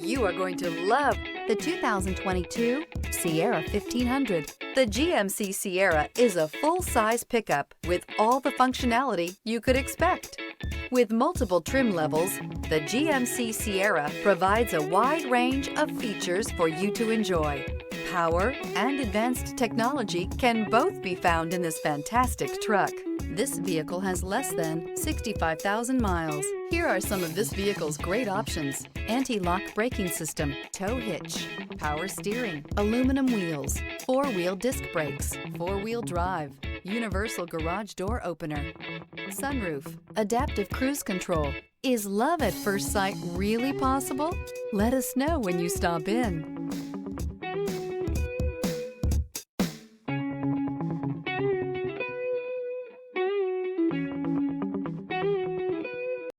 You are going to love the 2022 Sierra 1500. The GMC Sierra is a full-size pickup with all the functionality you could expect. With multiple trim levels, the GMC Sierra provides a wide range of features for you to enjoy. Power and advanced technology can both be found in this fantastic truck. This vehicle has less than 65,000 miles. Here are some of this vehicle's great options: anti-lock braking system, tow hitch, power steering, aluminum wheels, four-wheel disc brakes, four-wheel drive, universal garage door opener, sunroof, adaptive cruise control. Is love at first sight really possible? Let us know when you stop in.